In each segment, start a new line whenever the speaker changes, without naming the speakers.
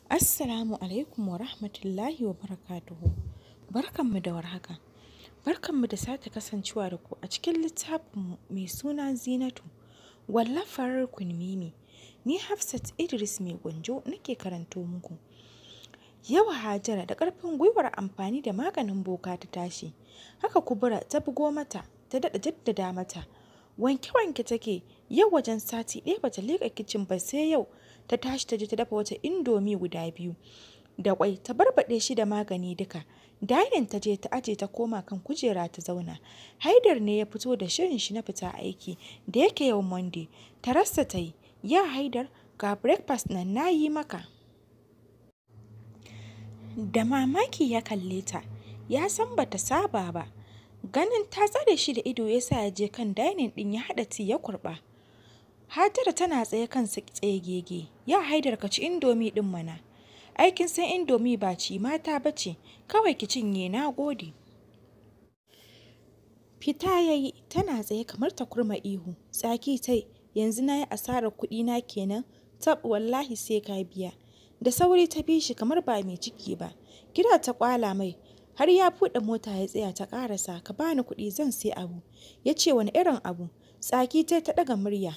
Assalamu alaikum wa rahmatullahi wa barakatuhu. Barkanmu da warhaka. Barkanmu da sake kasancewa da ku a cikin littafinmu mai suna Zinatu, wallafar Kunmimi. Ni Hafsat Idris mai gwanjo nake karanto muku. Yau Hajara da ƙarfin gwiwar amfani da maganin boka ta tashi. Haka Kubura ta bugo mata, ta daɗa jaddada mata. Wanke-wanke take, yau wajen sati ɗaya bata leƙa kicin ba sai yau ta tashi ta je ta dafa wata indomi guda 2 da kwai ta barbaɗe shi da magani duka. Dainin ta je ta aje ta koma kan kujera ta zauna. Haidar ne ya fito da shirin shi na fita aiki da yake yau Monday. Tarassa ta yi, ya Haidar ga breakfast nan na yi maka. Da mamaki ya kalle ta, ya san bata saba ba. Ganin ta tsare shi da ido ya sa ya je kan dainin ɗin ya haɗa ti ya kurɓa. Hajara tana tsaye kansa tsegege. Ya Haidar ka ci indomi ɗin mana. Aikin san indomi ba ci mata ba ce, kawai ki cinye na gode. Fita ya yi tana tsaye kamar ta kurma ihu. Tsaki tai, yanzu na yi asarar kuɗi na kenan, tab wallahi sai ka biya. Da sauri ta bi shi kamar ba mai ciki ba. Gida ta kwala mai, har ya buɗe mota ya tsaya ta ƙarasa, ka bani kuɗi zan sai abu. Ya ce wani irin abu? Tsaki tai ta ɗaga murya.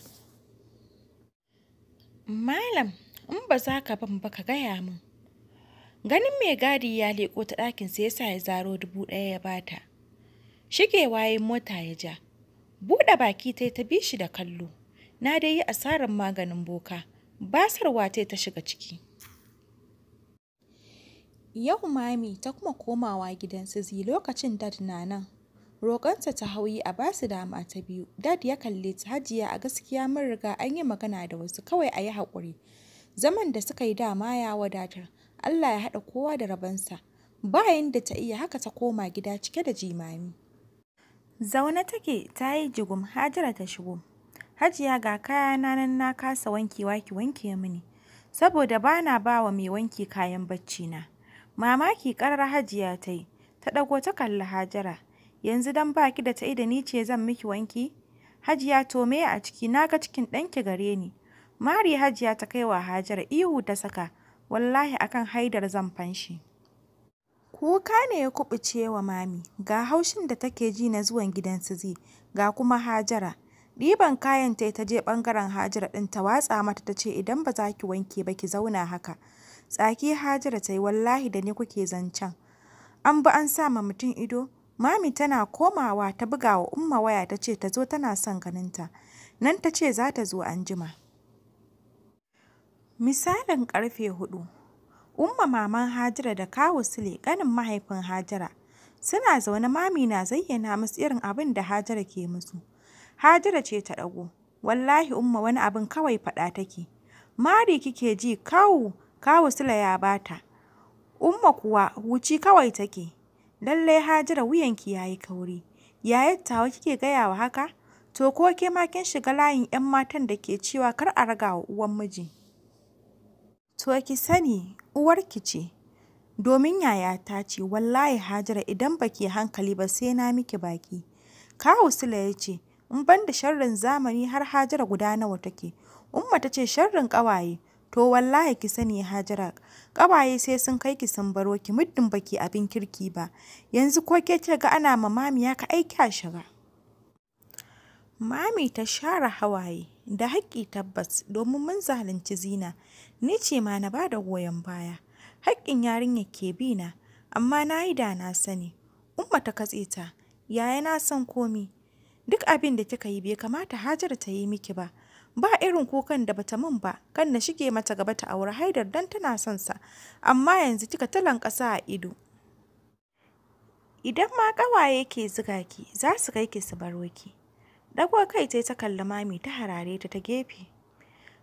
Malam, in ba za ka ban ba ka gaya min. Ganin mai gadi ya leƙo ta ɗakinsa ya sa ya zaro 1000 ya bata. Shigewa ya mota ya ja. Buɗe baki ta bi shi da kallo. Na dai yi asarar maganin boka. Basarwa ta shiga ciki. Yau mami ta kuma komawa gidan su Zi lokacin dad na nan. Roƙonsa ta hauyi a basu dama ta biyu. Dad ya kalle ta, Hajiya a gaskiya mun riga an yi magana da wasu, kawai a yi haƙuri. Zaman da suka yi dama ya wadatar. Allah ya haɗa kowa da rabansa. Bayan da ta iya haka ta koma gida cike da jimami. Zaune take ta yi jigum. Hajara ta shigo. Hajiya ga kayana nan na kasa wankewa ki wanke mini. Saboda bana ba wa mai wanki kayan bacci na. Mamaki ƙarar Hajiya ta yi. Ta ɗago ta kalli Hajara. Yanzu dan baki da ta da ni ce zan miki wanki? Hajiya to me a ciki, na ga cikin ɗanki gare ni. Mari Hajiya ta kai wa Hajara, ihu ta saka. Wallahi akan Haidar zan fanshi. Kuka ne ya kubuce wa mami, ga haushin da take ji na zuwan gidan su Zi, ga kuma Hajara. Ɗiban kayan ta je ɓangaren Hajara ɗin ta watsa mata ta ce idan ba za ki wanke ba ki zauna haka. Tsaki Hajara ta yi, wallahi da ni kuke zancen. An bi an sa ma mutum ido. Mami tana komawa ta buga wa Umma waya ta ce ta zo tana son ganinta. Nan ta ce za ta zo anjima. Misalin ƙarfe 4. Umma maman Hajara da kawu Sule ƙanin mahaifin Hajara suna zaune, mami na zayyana musu irin abin da Hajara ke musu. Hajara ce ta ɗago. Wallahi Umma wani abin kawai faɗa take. Mari kike ji kawu Sule ya bata. Umma kuwa huci kawai take. Lallai Hajara wuyanki yayi kauri. Yayar tawa kike gaya wa haka? To ko ke ma kin shiga layin 'yan matan da ke cewa kar a raga wa uwan miji. To ki sani uwarki ce. Domin yayata ce, wallahi Hajara idan baki hankali ba sai na miki baki. Kawu Sule ya ce, in ban da sharrin zamani har Hajara guda nawa take. Umma ta ce sharrin ƙawaye. To wallahi ki sani Hajara, ƙawaye sai sun kai ki sun baro ki muddin baki abin kirki ba. Yanzu ko ke ce ga ana ma mami ya ka aiki a shiga. Mami ta share hawaye. Da haƙƙi tabbas, domin mun zalunci Zina. Ni ce ma na bada goyon baya. Haƙƙin yarinyar ke bi na, amma na yi da na sani. Umma ta katse ta. Yaya na san komi. Duk abin da kika yi bai kamata Hajara ta yi miki ba. Ba irin kukan da bata min ba, kan na shige mata gaba ta aure Haidar dan tana son sa. Amma yanzu kika talan ƙasa a ido. Idan ma ƙawaye ke ziga ki, za su kai ki su baro ki. Ɗago kai ta kalli mami ta harare ta gefe.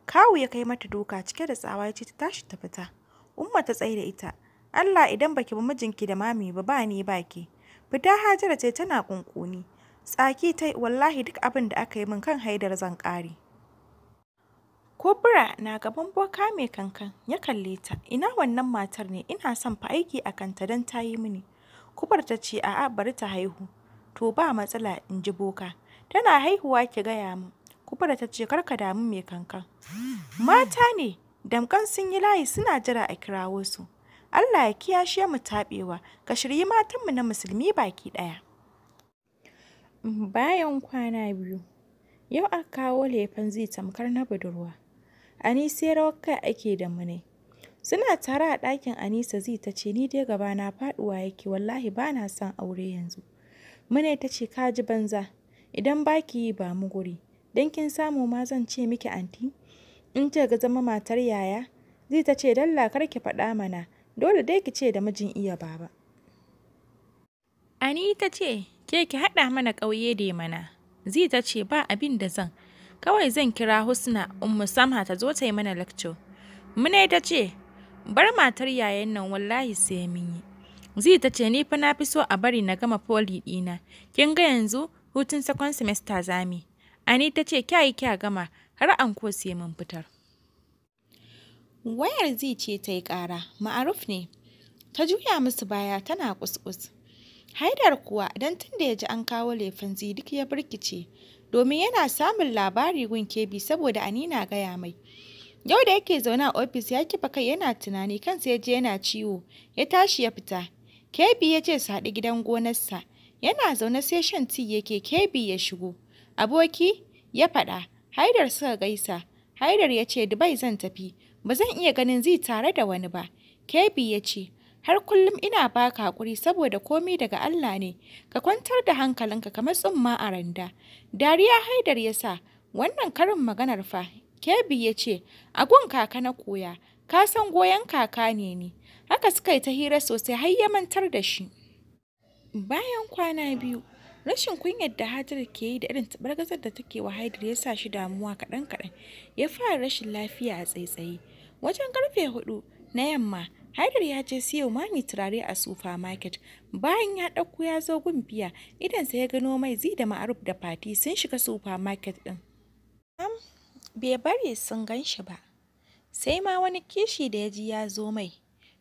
Kawu ya kai mata duka cike da tsawa ya ce ta tashi ta fita. Umma ta tsaye da ita. Allah idan baki ba mijinki da mami ba ni baki. Fita Hajara ce tana kunkuni. Tsaki tai, wallahi duk abin da aka yi min kan Haidar zan ƙare. Kubura na gaban boka mai kankan ya kalle ta. Ina wannan matar ne, ina son fa aiki a kanta don ta yi mini. Kubar ta ce a'a bari ta haihu. To ba matsala in ji boka. Tana haihuwa ki gaya min. Kubura ta ce kar ka damu mai kankan. Mata ne, Damƙan sun yi layi suna jira a kirawo su. Allah ya kiyashe mu taɓewa, ka shiryi matanmu na musulmi baki ɗaya. Bayan kwana biyu, yau aka kawo lefen zai tamkar na budurwa. Anisa rawar kai ake da Munai. Suna tare a ɗakin Anisa zai ta ce ni dai gabana faɗuwa yake wallahi ba na son aure yanzu. Munai ta ce ka ji banza, idan baki yi ba mu guri, don kin samu ma zan ce miki anti. In ce ga zama matar yaya, zai ta ce dalla kar ki faɗa mana, dole dai ki ce da mijin iya baba. Ani ta ce ke ki haɗa mana ƙauye da mana. Zai ta ce ba abin da zan, kawai zan kira Husna Ummu Samha ta zo ta yi mana lecture. Munai ta ce bar matar yayan nan wallahi sai mun yi. Zai ta ce ni fa na fi so a bari na gama poli ɗina, kin ga yanzu hutun second semester zami. Ani ta ce kya gama har anko sai mun fitar. Wayar zai ce ta yi ƙara, Ma'aruf ne. Ta juya musu baya tana kuskus. Haidar kuwa don tun da ya ji an kawo lefen zai duk ya birkice, domin yana samun labari gun Kebi saboda Anina gaya mai. Yau da yake zaune a ofis ya kifa kai yana tunani kansa ya je yana ciwo, ya tashi ya fita. Kebi ya ce su haɗu gidan gonarsa, yana zaune sai shan ti yake Kebi ya shigo. Aboki ya faɗa, Haidar suka gaisa. Haidar ya ce Dubai zan tafi, ba zan iya ganin zai tare da wani ba. Kebi ya ce, har kullum ina baka hakuri saboda komai daga Allah ne, ka kwantar da hankalinka kamar tsumma a randa. Dariya Haidar ya sa, wannan karin maganar fa. Kebi ya ce, a gun kaka na koya, ka san goyon kaka ne ni. Haka suka yi ta hira sosai har ya mantar da shi. Bayan kwana biyu, rashin kunyar da Hajar ke yi da irin taɓargazar da take wa Haidar ya sa shi damuwa kaɗan-kaɗan, ya fara rashin lafiya a tsaitsaye. Wajen karfe 4 na yamma, Haidar ya je siyo mami turare a supermarket. Bayan ya ɗauko ya zo gun biya, idansa ya gano mai zai da Ma'aruf da Fati sun shiga supermarket ɗin. Bai bari sun gan shi ba, sai ma wani kishi da ya ji ya zo mai,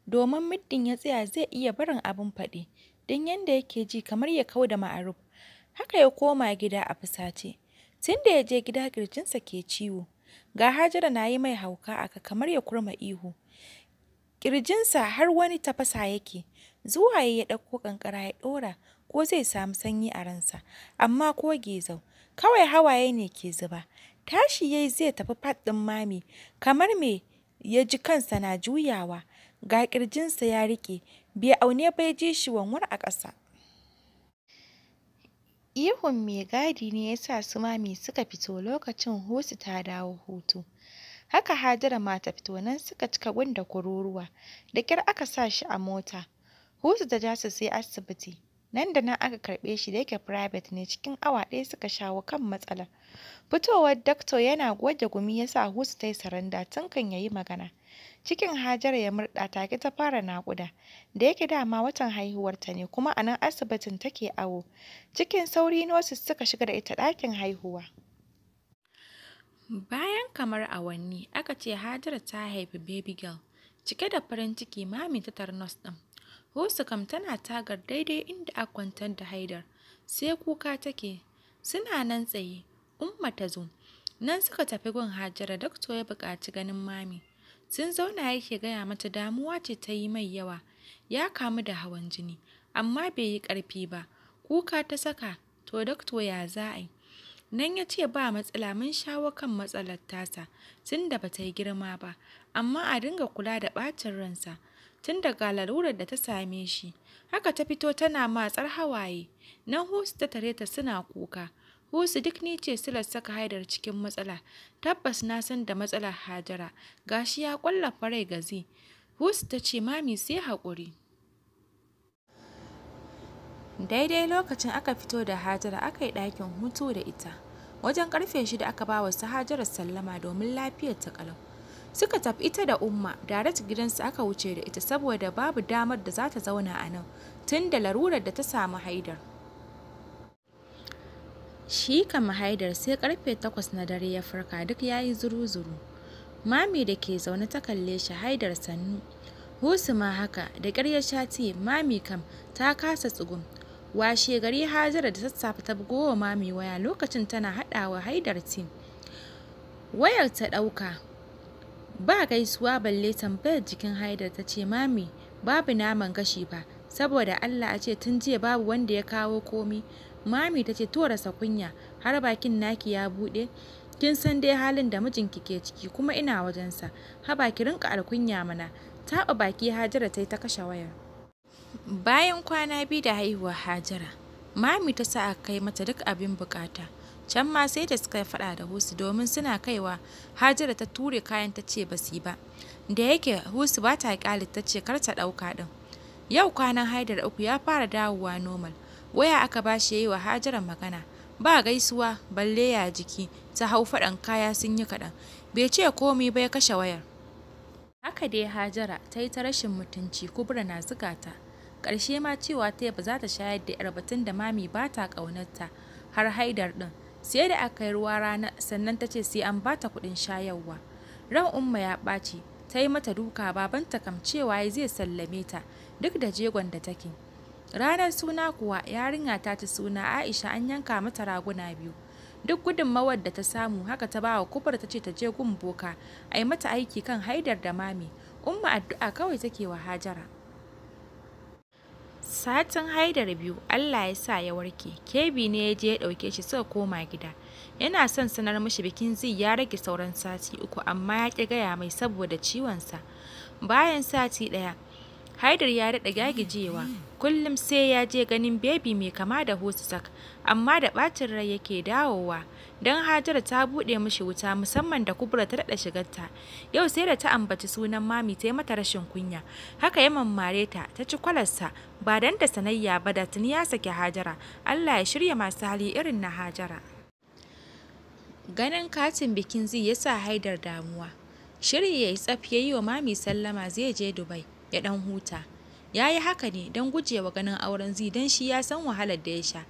domin muddin ya tsaya zai iya barin abin faɗi, don yadda yake ji kamar ya kau da Ma'aruf. Haka ya koma gida a fusace. Tun da ya je gida ƙirjinsa ke ciwo, ga Hajara na yi mai hauka aka kamar ya kurma ihu. Ƙirjinsa har wani tafasa yake, zuwa ya ɗauko ƙanƙara ya ɗora ko zai samu sanyi a ransa, amma ko gezau, kawai hawaye ne ke zuba. Tashi yayi zai tafi faɗin mami, kamar me ya ji kansa na juyawa, ga ƙirjinsa ya riƙe, bai aune bai ji shi wanwar a ƙasa. Ihun mai gadi ne ya sa su mami suka fito lokacin Husu ta dawo hutu. Haka Hajara ma ta fito nan suka cika gunda kururuwa, da ƙyar aka sa shi a mota. Husu ta ja su sai asibiti, nan da nan aka karɓe shi da yake private ne cikin awa ɗaya suka shawo kan matsalar. Fitowar dakto yana goge gumi ya sa Husu ta yi saranda tun kan ya yi magana. Cikin Hajara ya murɗa take ta fara naƙuda, da yake dama watan haihuwarta ne kuma a nan asibitin take awo. Cikin sauri nurses suka shiga da ita ɗakin haihuwa. Bayan kamar awanni aka ce Hajara ta haifi baby girl. Cike da farin ciki mami ta tar nurse ɗin. Husu kam tana tagar daidai inda aka kwantar da Haidar. Sai kuka take. Suna nan tsaye. Umma ta zo. Nan suka tafi gun Hajara, dakto ya buƙaci ganin mami. Sun zauna yake gaya mata damuwa ce ta yi mai yawa. Ya kamu da hawan jini, amma bai yi ƙarfi ba. Kuka ta saka, to dakto ya za a yi? Nan ya ce ba matsala mun shawo kan matsalar tasa, tun da ba ta yi girma ba, amma a dinga kula da ɓacin ransa, tun daga lalurar da ta same shi. Haka ta fito tana matsar hawaye. Nan Husu ta tare ta suna kuka. Husu duk ni ce silar saka Haidar cikin matsala. Tabbas na san da matsalar Hajara. Gashi ya ƙwallafa rai gazi. Husu ta ce mami sai haƙuri. Daidai lokacin aka fito da Hajara aka yi ɗakin hutu da ita. Wajen ƙarfe 6 aka ba wa su Hajara sallama domin lafiyar ta ƙalau. Suka tafi ita da Umma, direct gidansu aka wuce da ita saboda babu damar da za ta zauna a nan, tun da larurar da ta samu Haidar. Shi kama Haidar sai karfe 8 na dare ya farka duk ya yi zuru-zuru. Mami da ke zaune ta kalle shi Haidar sannu. Husu ma haka da ƙyar ya sha ti, mami kam ta kasa tsugun. Washe gari Hajara da sassafe ta bugo wa mami waya lokacin tana haɗawa Haidar ti. Wayar ta ɗauka. Ba gaisuwa balle tambayar jikin Haidar ta ce mami babu naman gashi ba saboda Allah a ce tun jiya babu wanda ya kawo komi. Mami ta ce to rasa kunya har bakin naki ya buɗe. Kin san dai halin da mijinki ke ciki kuma ina wajensa. Haba ki rinka alkunya mana. Taɓa baki Hajara ta yi ta kashe wayar. Bayan kwana 2 da haihuwar Hajara, Mami ta sa aka kai mata duk abin bukata. Can ma sai da suka faɗa da Husu domin suna kaiwa Hajara ta ture kayan ta ce ba su yi ba. Da yake Husu ba ta ƙyalit ta ce kar ta ɗauka ɗin. Yau kwanan Haidar 3 ya fara dawowa normal. Waya aka ba shi ya yi wa Hajara magana. Ba gaisuwa balle ya jiki ta hau faɗan kaya sun yi kaɗan. Bai ce komai ba ya kashe wayar. Haka dai Hajara ta yi ta rashin mutunci Kubra na zuga ta. Ƙarshe ma cewa ta ba za ta shayar da 'yar batun da mami ba ta ƙaunarta har Haidar ɗin. Sai da aka yi ruwa rana sannan ta ce sai an ba ta kuɗin shayarwa. Ran Umma ya ɓaci ta yi mata duka babanta kam cewa zai sallame ta duk da jegon da take. Ranar suna kuwa yarinya ta ci suna Aisha an yanka mata raguna 2. Duk gudunmawar da ta samu haka ta bawa Kubra ta ce ta je gun boka a yi mata aiki kan Haidar da mami. Umma addu'a kawai take wa Hajara. Satin Haidar 2 Allah ya sa ya warke. Kebi ne ya je ya ɗauke shi suka koma gida. Yana son sanar mishi bikin zai ya rage sauran sati 3 amma ya ƙi gaya mai saboda ciwonsa. Bayan sati 1 Haidar ya daɗa gagijewa, kullum sai ya je ganin bebi mai kama da Hususak, amma da ɓacin rai yake dawowa, don Hajara ta buɗe mishi wuta musamman da Kubra ta daɗa shigarta. Yau sai da ta ambaci sunan mami ta yi mata rashin kunya, haka ya mammare ta, ta ci kwalarsa, ba don da sanayya ba da tuni ya saki Hajara, Allah ya shirya masu hali irin na Hajara. Ganin katin bikin zai ya sa Haidar damuwa, shiri ya yi tsaf ya yi wa mami sallama zai je Dubai. Ya ɗan huta. Ya yi haka ne don gujewa ganin auren Zi don shi ya san wahalar da ya sha.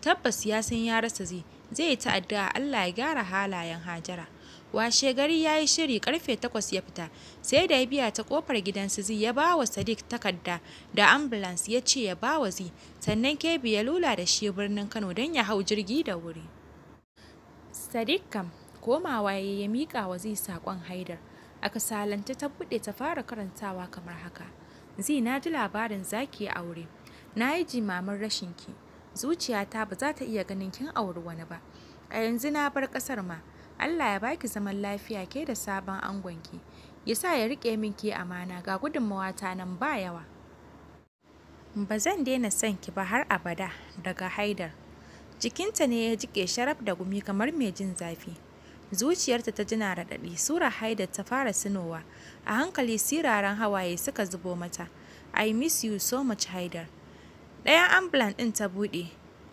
Tabbas ya san ya rasa Zi, zai yi ta'addu'a Allah ya gyara halayen Hajara. Washe gari ya yi shiri karfe 8 ya fita, sai da ya biya ta kofar gidansu Zi ya ba wa Sadiq takarda da ambulance ya ce ya ba wa Zi, sannan Kebi ya lula da shi birnin Kano don ya hau jirgi da wuri. Sadiq kam komawa ya miƙa wa Zi saƙon Haidar. A kasalance ta buɗe ta fara karantawa kamar haka. Zi na ji labarin zaki aure. Na yi jimamin rashinki. Zuciyata ba za ta iya ganin kin auri wani ba. A yanzu na bar ƙasar ma. Allah ya baki zaman lafiya ke da sabon angonki. Ya sa ya riƙe min ke amana ga gudunmawata nan ba yawa. Ba zan daina son ki ba har abada daga Haidar. Jikinta ne ya jiƙe sharaf da gumi kamar mai jin zafi. Zuciyarta ta jina raɗaɗi, sura Haidar ta fara sinowa, a hankali siraran hawaye suka zubo mata. I miss you so much Haidar. Ɗayan ambulan ɗin ta buɗe,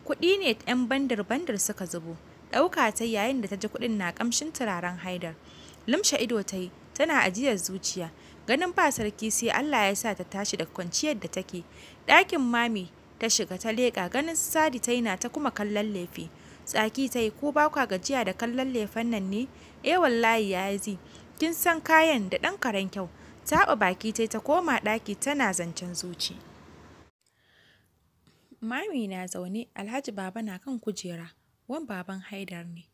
kuɗi ne 'yan bandar suka zubo, ɗauka ta yayin da ta ji kuɗin na ƙamshin turaren Haidar. Lumshe ido ta yi, tana ajiyar zuciya, ganin ba sarki sai Allah ya sa ta tashi daga kwanciyar da take. Ɗakin mami ta shiga ta leƙa ganin Sadi ta na ta kuma kallon lefe. Tsaki ta yi ko ba kwa gajiya da kallon lefen nan ne? Wallahi ya Zi, kin san kayan da ɗan karen kyau. Taɓa baki ta koma ɗaki tana zancen zuci. Mami na zaune, Alhaji Baba na kan kujera, wan baban Haidar ne.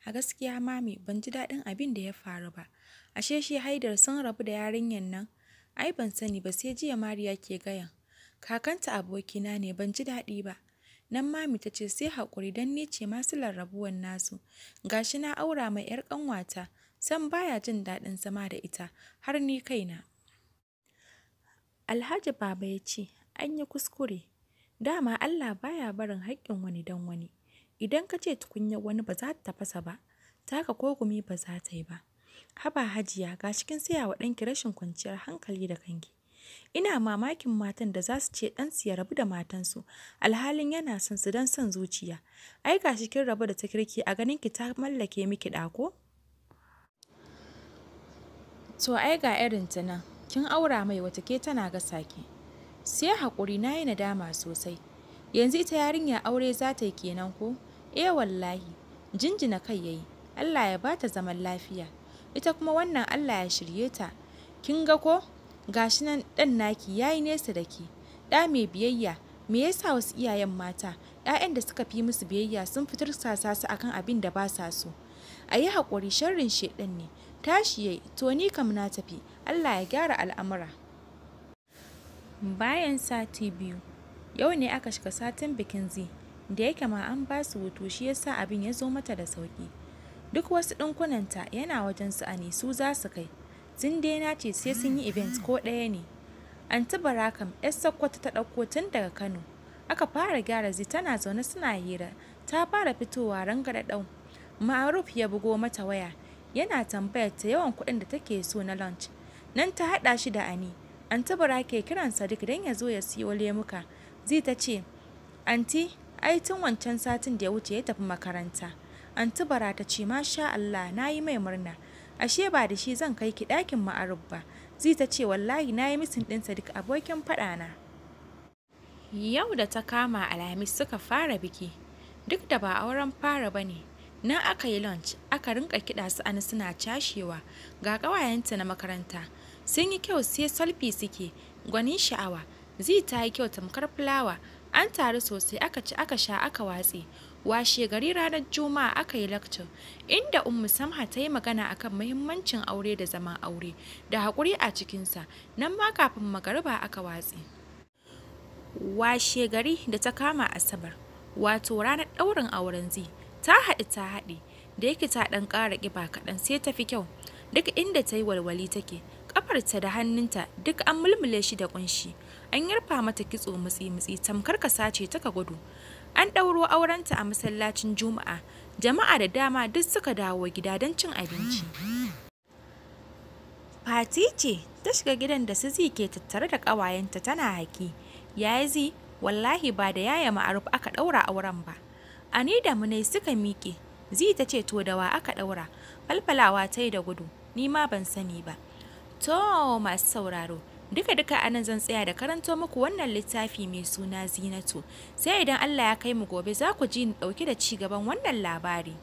A gaskiya mami ban ji daɗin abin da ya faru ba. Ashe shi Haidar sun rabu da yarinyar nan? Ai ban sani ba sai jiya Mariya ke gayan. Kakanta abokina ne ban ji daɗi ba. Nan mami ta ce sai haƙuri don ni ce masu rarrabuwan nasu. Gashi na aura mai 'yar ƙanwata, san baya jin daɗin zama da ita, har ni kaina. Alhaji Baba ya ce, an yi kuskure. Dama Allah baya barin haƙƙin wani don wani. Idan ka ce tukunyar wani ba za ta tafasa ba, taka ko gumi ba za ta yi ba. Haba Hajiya, ga cikin saya wa ɗanki rashin kwanciyar hankali da kanki. Ina mamakin matan da za su ce ɗansu ya rabu da matansu, alhalin yana son su don son zuciya. Ai ga kin rabu da ta kirki a ganin ki ta mallake miki ɗako? To ai ga irin ta nan, kin aura mai wata ke tana gasa ki. Sai haƙuri na yi nadama sosai. Yanzu ita yarinya aure za ta yi kenan ko? Wallahi, jinjina kai yayi. Allah ya ba ta zaman lafiya. Ita kuma wannan Allah ya shirye ta. Kin ga ko? Gashi nan ɗan naki yayi nesa da ke. Ɗa mai biyayya, me yasa wasu iyayen mata, 'ya'yan da suka fi musu biyayya sun fitar sasa su akan abin da ba sa so. A yi haƙuri sharrin sheɗan ne. Tashi yayi, to ni kam na tafi, Allah ya gyara al'amura. Bayan sati 2, yau ne aka shiga satin bikin Zee, da yake ma an ba su hutu shi yasa abin ya zo mata da sauki. Duk wasu ɗinkunanta yana wajen su Ani su za su kai. Tun dai na ce sai sun yi event ko ɗaya ne. Anti Barakam 'yar Sokoto ta ɗauko tun daga Kano. Aka fara gyara Zee tana zaune suna hira. Ta fara fitowa rangadadau. Ma'aruf ya bugo mata waya. Yana tambayar ta yawan kuɗin da take so na lunch. Nan ta haɗa shi da Ani. Anti Bara ke kiran Sadiq don ya zo ya siyo lemuka. Zee ta ce, Anti, ai tun wancan satin da ya wuce ya tafi makaranta. Anti Bara ta ce, Masha Allah, na yi mai murna. Ashe ba da shi zan kai ki ɗakin Ma'aruf ba. Zee ta ce, wallahi na yi misin ɗin Sadiq abokin faɗana. Yau da ta kama Alhamis suka fara biki. Duk da ba auren fara ba ne. Nan aka yi lunch, aka rinka kiɗa su Ani suna cashewa. Ga ƙawayenta na makaranta. Sun yi kyau sai salfi suke, gwanin sha'awa. Zee ta yi kyau tamkar fulawa. An taru sosai aka ci aka sha aka watse. Washe gari ranar Juma'a aka yi lecture, inda Ummu Samha ta yi magana akan muhimmancin aure da zaman aure, da haƙuri a cikinsa, nan ma kafin magariba aka watse. Washe gari da ta kama Asabar, wato ranar ɗaurin auren Zee, ta haɗe, da yake ta ɗan ƙara ƙiba kaɗan sai ta fi kyau. Duk inda ta yi walwali take, ƙafarta da hannunta duk an mulmule shi da ƙunshi. An yarfa mata kitso mutsi-mutsi tamkar ka sace ta ka gudu. An ɗauro aurenta a masallacin Juma'a. Jama'a da dama duk suka dawo gida don cin abinci. Fati ce ta shiga gidan da su Zee ke tattare da ƙawayenta tana haƙi. Yaya Zee, wallahi ba da yaya Ma'aruf aka ɗaura auren ba. Ani da Munai suka miƙe. Zee ta ce to da wa aka ɗaura. Falfalawa ta yi da gudu. Ni ma ban sani ba. To masu sauraro. Duka anan zan tsaya da karanto muku wannan littafi mai suna Zinatu. Sai idan Allah ya kai mu gobe za ku ji ni ɗauke da ci gaban wannan labari.